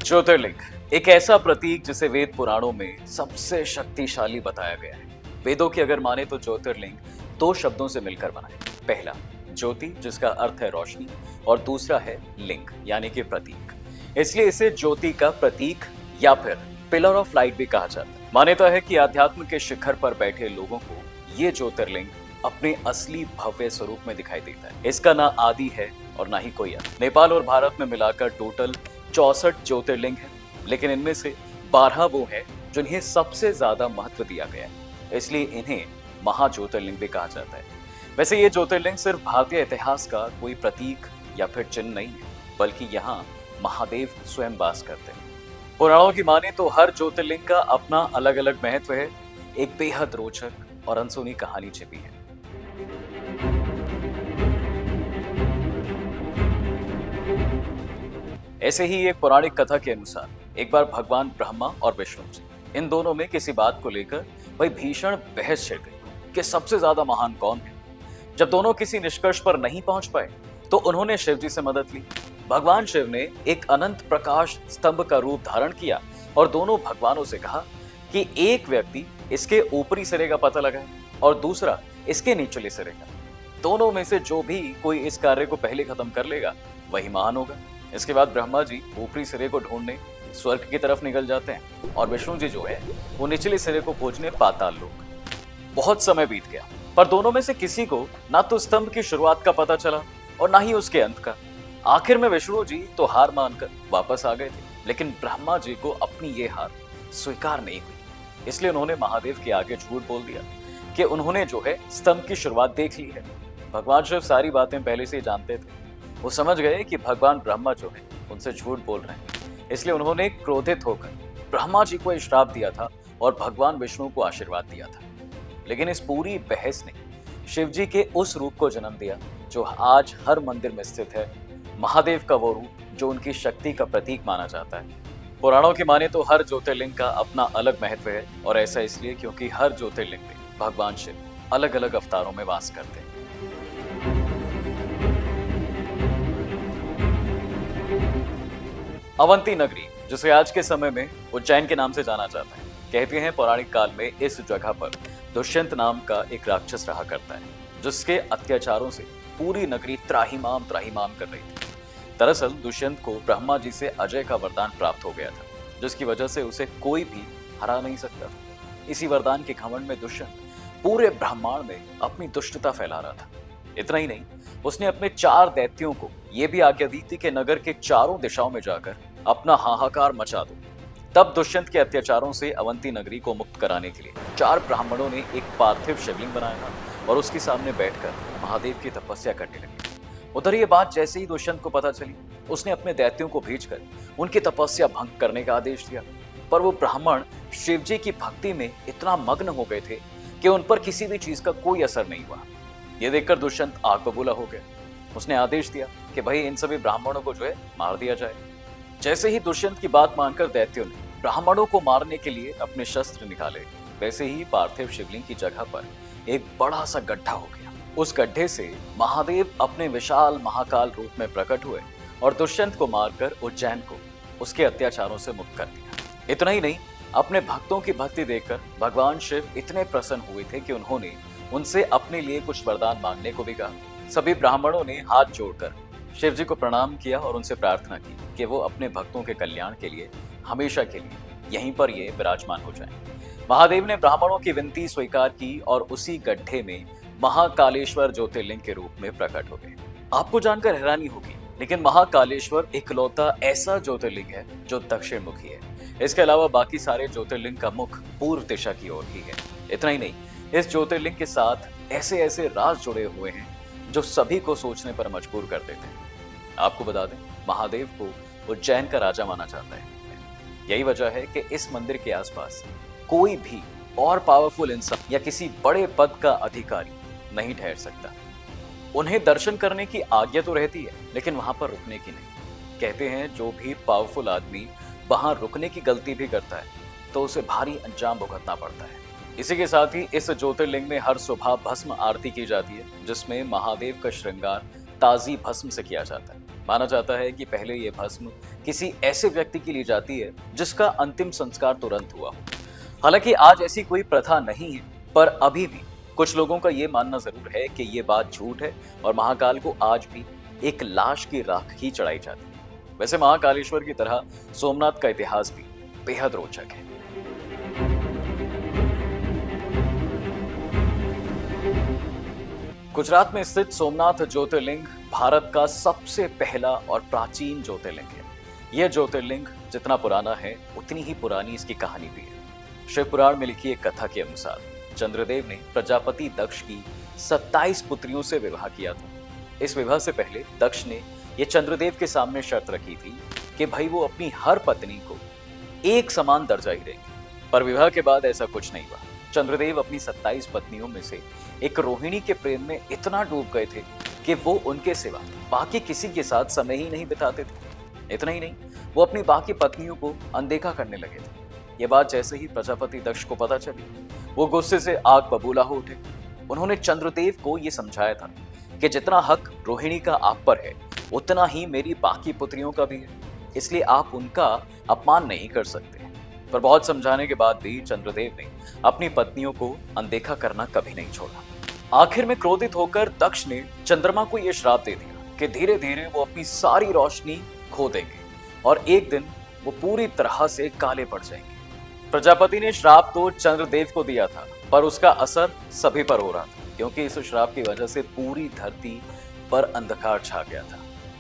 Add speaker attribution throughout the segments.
Speaker 1: ज्योतिर्लिंग एक ऐसा प्रतीक जिसे वेद पुराणों में सबसे शक्तिशाली बताया गया है। वेदों की अगर माने तो ज्योतिर्लिंग दो शब्दों से मिलकर बना है। पहला ज्योति, जिसका अर्थ है रोशनी, और दूसरा है लिंग यानी कि प्रतीक। इसलिए इसे ज्योति का प्रतीक या फिर पिलर ऑफ लाइट भी कहा जाता है। मान्यता है कि आध्यात्म के शिखर पर बैठे लोगों को ये ज्योतिर्लिंग अपने असली भव्य स्वरूप में दिखाई देता है। इसका ना आदि है और ना ही कोई अंत। नेपाल और भारत में मिलाकर टोटल 64 ज्योतिर्लिंग है, लेकिन इनमें से 12 वो हैं जिन्हें सबसे ज्यादा महत्व दिया गया है, इसलिए इन्हें महाज्योतिर्लिंग भी कहा जाता है। वैसे ये ज्योतिर्लिंग सिर्फ भारतीय इतिहास का कोई प्रतीक या फिर चिन्ह नहीं है, बल्कि यहाँ महादेव स्वयं वास करते हैं। पुराणों की माने तो हर ज्योतिर्लिंग का अपना अलग अलग महत्व है। एक बेहद रोचक और अनसुनी कहानी छिपी है। ऐसे ही एक पौराणिक कथा के अनुसार एक बार भगवान ब्रह्मा और विष्णु जी, इन दोनों में किसी बात को लेकर वही भीषण बहस छिड़ गई कि सबसे ज्यादा महान कौन है। जब दोनों किसी निष्कर्ष पर नहीं पहुंच पाए तो उन्होंने शिव जी से मदद ली। भगवान शिव ने एक अनंत प्रकाश स्तंभ का रूप धारण किया और दोनों भगवानों से कहा कि एक व्यक्ति इसके ऊपरी सिरे का पता लगाए और दूसरा इसके निचले सिरे का। दोनों में से जो भी कोई इस कार्य को पहले खत्म कर लेगा वही महान होगा। इसके बाद ब्रह्मा जी ऊपरी सिरे को ढूंढने स्वर्ग की तरफ निकल जाते हैं और विष्णु जी जो है वो निचले सिरे को खोजने पाताल लोक। बहुत समय बीत गया, पर दोनों में से किसी को ना तो स्तंभ की शुरुआत का पता चला और ना ही उसके अंत का। आखिर में विष्णु जी तो हार मानकर वापस आ गए थे, लेकिन ब्रह्मा जी को अपनी ये हार स्वीकार नहीं हुई। इसलिए उन्होंने महादेव के आगे झूठ बोल दिया कि उन्होंने जो है स्तंभ की शुरुआत देख ली है। भगवान शिव सारी बातें पहले से ही जानते थे। वो समझ गए कि भगवान ब्रह्मा जो है उनसे झूठ बोल रहे हैं, इसलिए उन्होंने क्रोधित होकर ब्रह्मा जी को श्राप दिया था और भगवान विष्णु को आशीर्वाद दिया था। लेकिन इस पूरी बहस ने शिव जी के उस रूप को जन्म दिया जो आज हर मंदिर में स्थित है, महादेव का वो रूप जो उनकी शक्ति का प्रतीक माना जाता है। पुराणों की माने तो हर ज्योतिर्लिंग का अपना अलग महत्व है, और ऐसा इसलिए क्योंकि हर ज्योतिर्लिंग में भगवान शिव अलग अलग अवतारों में वास करते हैं। अवंती नगरी, जिसे आज के समय में उज्जैन के नाम से जाना जाता है, कहते हैं पौराणिक काल में इस जगह पर दुष्यंत नाम का एक राक्षस रहा करता है, जिसके अत्याचारों से पूरी नगरी त्राहिमाम त्राहिमाम कर रही थी। दरअसल दुष्यंत को ब्रह्मा जी से अजय का वरदान प्राप्त हो गया था, जिसकी वजह से उसे कोई भी हरा नहीं सकता था। इसी वरदान के घमंड में दुष्यंत पूरे ब्रह्मांड में अपनी दुष्टता फैला रहा था। इतना ही नहीं, उसने अपने 4 दैत्यों को यह भी आज्ञा दी थी कि नगर के चारों दिशाओं में जाकर अपना हाहाकार मचा दो। तब दुष्यंत के अत्याचारों से अवंती नगरी को मुक्त कराने के लिए 4 ब्राह्मणों ने एक पार्थिव शिवलिंग बनाया था और उसके सामने बैठकर महादेव की तपस्या करने लगे। उधर ये बात जैसे ही दुष्यंत को पता चली, उसने अपने दैत्यों को भेजकर उनकी तपस्या भंग करने का आदेश दिया। पर वो ब्राह्मण शिव जी की भक्ति में इतना मग्न हो गए थे कि उन पर किसी भी चीज का कोई असर नहीं हुआ। ये देखकर दुष्यंत आग बबूला हो गया। उसने आदेश दिया कि भाई इन सभी ब्राह्मणों को जो है मार दिया जाए। जैसे ही दुष्यंत की बात मानकर दैत्यों ने ब्राह्मणों को मारने के लिए अपने शस्त्र निकाले, वैसे ही पार्थिव शिवलिंग की जगह पर एक बड़ा सा गड्ढा हो गया। उस गड्ढे से महादेव अपने विशाल महाकाल रूप में प्रकट हुए और दुष्यंत को मारकर उज्जैन को उसके अत्याचारों से मुक्त कर दिया। इतना ही नहीं, अपने भक्तों की भक्ति देखकर भगवान शिव इतने प्रसन्न हुए थे कि उन्होंने उनसे अपने लिए कुछ वरदान मांगने को भी कहा। सभी ब्राह्मणों ने हाथ जोड़कर शिव जी को प्रणाम किया और उनसे प्रार्थना की कि वो अपने भक्तों के कल्याण के लिए हमेशा के लिए यहीं पर ये विराजमान हो जाएं। महादेव ने ब्राह्मणों की विनती स्वीकार की और उसी गड्ढे में महाकालेश्वर ज्योतिर्लिंग के रूप में प्रकट हो गए। आपको जानकर हैरानी होगी, लेकिन महाकालेश्वर इकलौता ऐसा ज्योतिर्लिंग है जो दक्षिण मुखी है। इसके अलावा बाकी सारे ज्योतिर्लिंग का मुख पूर्व दिशा की ओर ही है। इतना ही नहीं, इस ज्योतिर्लिंग के साथ ऐसे ऐसे राज जुड़े हुए हैं जो सभी को सोचने पर मजबूर कर देते हैं। आपको बता दें, महादेव को उज्जैन का राजा माना जाता है। यही वजह है कि इस मंदिर के आसपास कोई भी और पावरफुल इंसान या किसी बड़े पद का अधिकारी नहीं ठहर सकता। उन्हें दर्शन करने की आज्ञा तो रहती है, लेकिन वहां पर रुकने की नहीं। कहते हैं जो भी पावरफुल आदमी वहां रुकने की गलती भी करता है तो उसे भारी अंजाम भुगतना पड़ता है। इसी के साथ ही इस ज्योतिर्लिंग में हर सुबह भस्म आरती की जाती है, जिसमें महादेव का श्रृंगार ताजी भस्म से किया जाता है। माना जाता है कि पहले ये भस्म किसी ऐसे व्यक्ति की ली जाती है जिसका अंतिम संस्कार तुरंत हुआ हो। हालांकि आज ऐसी कोई प्रथा नहीं है, पर अभी भी कुछ लोगों का ये मानना जरूर है कि ये बात झूठ है और महाकाल को आज भी एक लाश की राख ही चढ़ाई जाती है। वैसे महाकालेश्वर की तरह सोमनाथ का इतिहास भी बेहद रोचक है। गुजरात में स्थित सोमनाथ ज्योतिर्लिंग भारत का सबसे पहला और प्राचीन ज्योतिर्लिंग है। यह ज्योतिर्लिंग जितना पुराना है उतनी ही पुरानी इसकी कहानी भी है। शिव पुराण में लिखी एक कथा के अनुसार चंद्रदेव ने प्रजापति दक्ष की 27 पुत्रियों से विवाह किया था। इस विवाह से पहले दक्ष ने यह चंद्रदेव के सामने शर्त रखी थी कि भाई वो अपनी हर पत्नी को एक समान दर्जा ही देंगे, पर विवाह के बाद ऐसा कुछ नहीं हुआ। चंद्रदेव अपनी 27 पत्नियों में से एक रोहिणी के प्रेम में इतना डूब गए थे कि वो उनके सिवा बाकी किसी के साथ समय ही नहीं बिताते थे। इतना ही नहीं, वो अपनी बाकी पत्नियों को अनदेखा करने लगे थे। ये बात जैसे ही प्रजापति दक्ष को पता चली, वो गुस्से से आग बबूला हो उठे। उन्होंने चंद्रदेव को ये समझाया था कि जितना हक रोहिणी का आप पर है उतना ही मेरी बाकी पुत्रियों का भी है, इसलिए आप उनका अपमान नहीं कर सकते। पर बहुत समझाने के बाद भी चंद्रदेव ने अपनी पत्नियों को अनदेखा करना कभी नहीं छोड़ा। आखिर में क्रोधित होकर दक्ष ने चंद्रमा को यह श्राप दे दिया कि धीरे धीरे वो अपनी सारी रोशनी खो देंगे और एक दिन वो पूरी तरह से काले पड़ जाएंगे। प्रजापति ने श्राप तो चंद्रदेव को दिया था, पर उसका असर सभी पर हो रहा था, क्योंकि इस श्राप की वजह से पूरी धरती पर अंधकार छा गया था।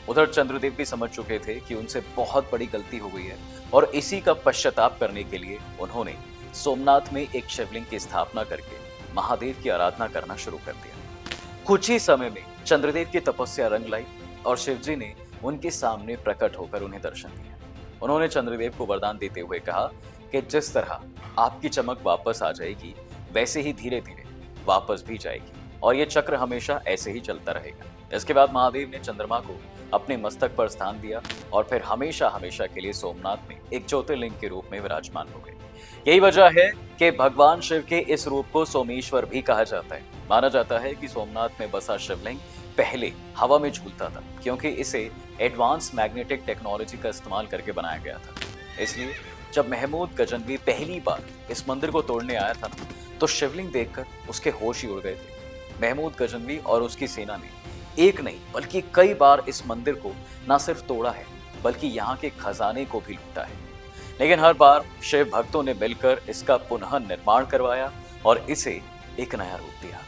Speaker 1: उधर चंद्रदेव भी समझ चुके थे कि उनसे बहुत बड़ी गलती हो गई है और इसी का पश्चाताप करने के लिए उन्होंने सोमनाथ में एक शिवलिंग की स्थापना करके महादेव की आराधना करना शुरू कर दिया। कुछ ही समय में चंद्रदेव की तपस्या रंग लाई और शिवजी ने उनके सामने प्रकट होकर उन्हें दर्शन दिया। उन्होंने चंद्रदेव को वरदान देते हुए कहा कि जिस तरह आपकी चमक वापस आ जाएगी वैसे ही धीरे धीरे वापस भी जाएगी और ये चक्र हमेशा ऐसे ही चलता रहेगा। इसके बाद महादेव ने चंद्रमा को अपने मस्तक पर स्थान दिया और फिर हमेशा हमेशा के लिए सोमनाथ में एक ज्योतिर्लिंग के रूप में विराजमान हो गए। यही वजह है कि भगवान शिव के इस रूप को सोमेश्वर भी कहा जाता है। माना जाता है कि सोमनाथ में बसा शिवलिंग पहले हवा में झूलता था, क्योंकि इसे एडवांस मैग्नेटिक टेक्नोलॉजी का इस्तेमाल करके बनाया गया था। इसलिए जब महमूद गजनवी पहली बार इस मंदिर को तोड़ने आया था तो शिवलिंग देखकर उसके होश ही उड़ गए थे। महमूद गजनवी और उसकी सेना ने एक नहीं बल्कि कई बार इस मंदिर को न सिर्फ तोड़ा है बल्कि यहाँ के खजाने को भी लूटा है, लेकिन हर बार शिव भक्तों ने मिलकर इसका पुनः निर्माण करवाया और इसे एक नया रूप दिया।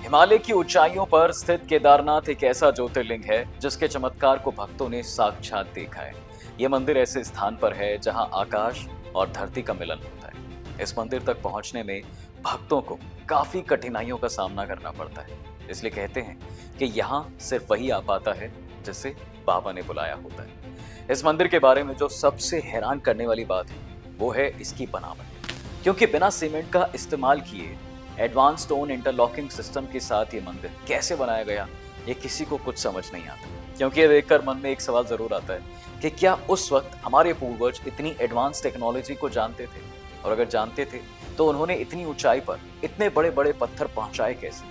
Speaker 1: हिमालय की ऊंचाइयों पर स्थित केदारनाथ एक ऐसा ज्योतिर्लिंग है जिसके चमत्कार को भक्तों ने साक्षात देखा है। यह मंदिर ऐसे स्थान पर है जहां आकाश और धरती का मिलन होता है। इस मंदिर तक पहुंचने में भक्तों को काफी कठिनाइयों का सामना करना पड़ता है, इसलिए कहते हैं कि यहाँ सिर्फ वही आ पाता है जिसे बाबा ने बुलाया होता है। इस मंदिर के बारे में जो सबसे हैरान करने वाली बात है वो है इसकी बनावट, क्योंकि बिना सीमेंट का इस्तेमाल किए एडवांस स्टोन इंटरलॉकिंग सिस्टम के साथ ये मंदिर कैसे बनाया गया ये किसी को कुछ समझ नहीं आता। क्योंकि ये देखकर मन में एक सवाल जरूर आता है कि क्या उस वक्त हमारे पूर्वज इतनी एडवांस टेक्नोलॉजी को जानते थे, और अगर जानते थे तो उन्होंने इतनी ऊंचाई पर इतने बड़े बड़े पत्थर पहुंचाए कैसे।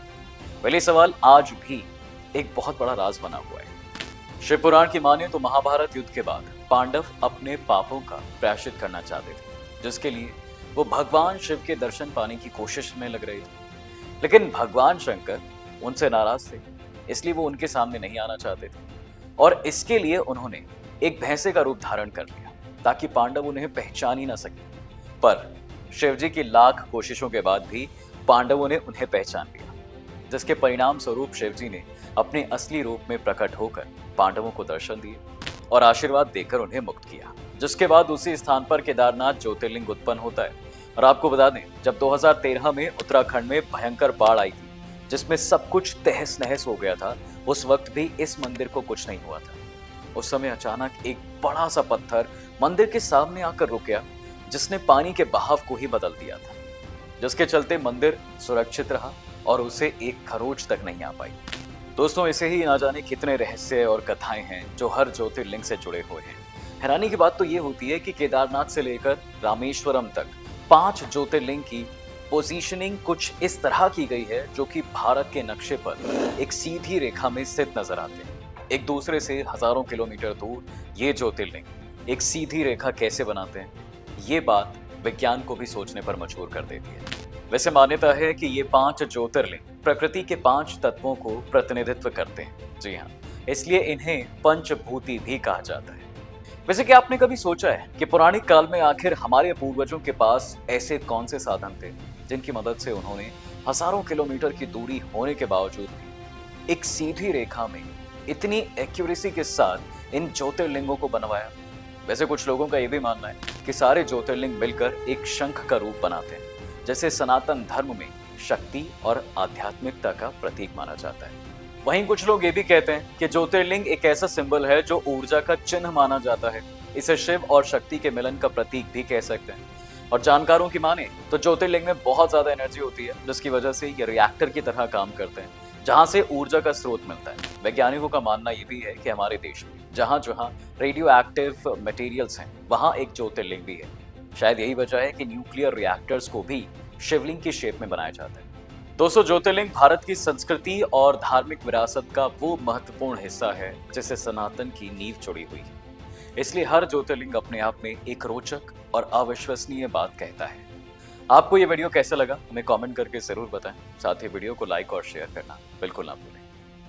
Speaker 1: पहले सवाल आज भी एक बहुत बड़ा राज बना हुआ है। शिव पुराण की माने तो महाभारत युद्ध के बाद पांडव अपने पापों का प्रायश्चित करना चाहते थे, जिसके लिए वो भगवान शिव के दर्शन पाने की कोशिश में लग रहे थे। लेकिन भगवान शंकर उनसे नाराज थे, इसलिए वो उनके सामने नहीं आना चाहते थे और इसके लिए उन्होंने एक भैंसे का रूप धारण कर लिया ताकि पांडव उन्हें पहचान ही ना सके। पर शिवजी की लाख कोशिशों के बाद भी पांडवों ने उन्हें पहचान लिया, जिसके परिणाम स्वरूप शिवजी ने अपने असली रूप में प्रकट होकर पांडवों को दर्शन दिए और आशीर्वाद देकर उन्हें मुक्त किया। जिसके बाद उसी स्थान पर केदारनाथ ज्योतिर्लिंग उत्पन्न होता है। और आपको बता दें, जब 2013 में उत्तराखंड में भयंकर बाढ़ आई थी जिसमें सब कुछ तहस नहस हो गया था, उस वक्त भी इस मंदिर को कुछ नहीं हुआ था। उस समय अचानक एक बड़ा सा पत्थर मंदिर के सामने आकर रुक गया, जिसने पानी के बहाव को ही बदल दिया था, जिसके चलते मंदिर सुरक्षित रहा और उसे एक खरोच तक नहीं आ पाई। दोस्तों, ऐसे ही ना जाने कितने रहस्य और कथाएं हैं जो हर ज्योतिर्लिंग से जुड़े हुए हैं। हैरानी की बात तो ये होती है कि केदारनाथ से लेकर रामेश्वरम तक 5 ज्योतिर्लिंग की पोजीशनिंग कुछ इस तरह की गई है जो कि भारत के नक्शे पर एक सीधी रेखा में स्थित नजर आते हैं। एक दूसरे से हजारों किलोमीटर दूर ये ज्योतिर्लिंग एक सीधी रेखा कैसे बनाते हैं, ये बात विज्ञान को भी सोचने पर मजबूर कर देती है। वैसे मान्यता है कि ये 5 ज्योतिर्लिंग प्रकृति के 5 तत्वों को प्रतिनिधित्व करते हैं। जी हाँ, इसलिए इन्हें पंचभूति भी कहा जाता है। वैसे क्या आपने कभी सोचा है कि पौराणिक काल में आखिर हमारे पूर्वजों के पास ऐसे कौन से साधन थे जिनकी मदद से उन्होंने हजारों किलोमीटर की दूरी होने के बावजूद भी एक सीधी रेखा में इतनी एक्यूरेसी के साथ इन ज्योतिर्लिंगों को बनवाया। वैसे कुछ लोगों का यह भी मानना है कि सारे ज्योतिर्लिंग मिलकर एक शंख का रूप बनाते हैं, जैसे सनातन धर्म में शक्ति और आध्यात्मिकता का प्रतीक माना जाता है। वहीं कुछ लोग ये भी कहते हैं कि ज्योतिर्लिंग एक ऐसा सिंबल है जो ऊर्जा का चिन्ह माना जाता है। इसे शिव और शक्ति के मिलन का प्रतीक भी कह सकते हैं। और जानकारों की माने तो ज्योतिर्लिंग में बहुत ज्यादा एनर्जी होती है, जिसकी वजह से ये रिएक्टर की तरह काम करते हैं, जहां से ऊर्जा का स्रोत मिलता है। वैज्ञानिकों का मानना यह भी है कि हमारे देश में जहां जहां रेडियो एक्टिव मटेरियल्स हैं, वहां एक ज्योतिर्लिंग भी है। शायद यही वजह है कि न्यूक्लियर रिएक्टर्स को भी शिवलिंग की शेप में बनाया जाता है। दोस्तों, ज्योतिर्लिंग भारत की संस्कृति और धार्मिक विरासत का वो महत्वपूर्ण हिस्सा है जिसे सनातन की नींव जुड़ी हुई है। इसलिए हर ज्योतिर्लिंग अपने आप में एक रोचक और अविश्वसनीय बात कहता है। आपको ये वीडियो कैसा लगा हमें कमेंट करके जरूर बताएं। साथ ही वीडियो को लाइक और शेयर करना बिल्कुल ना भूलें।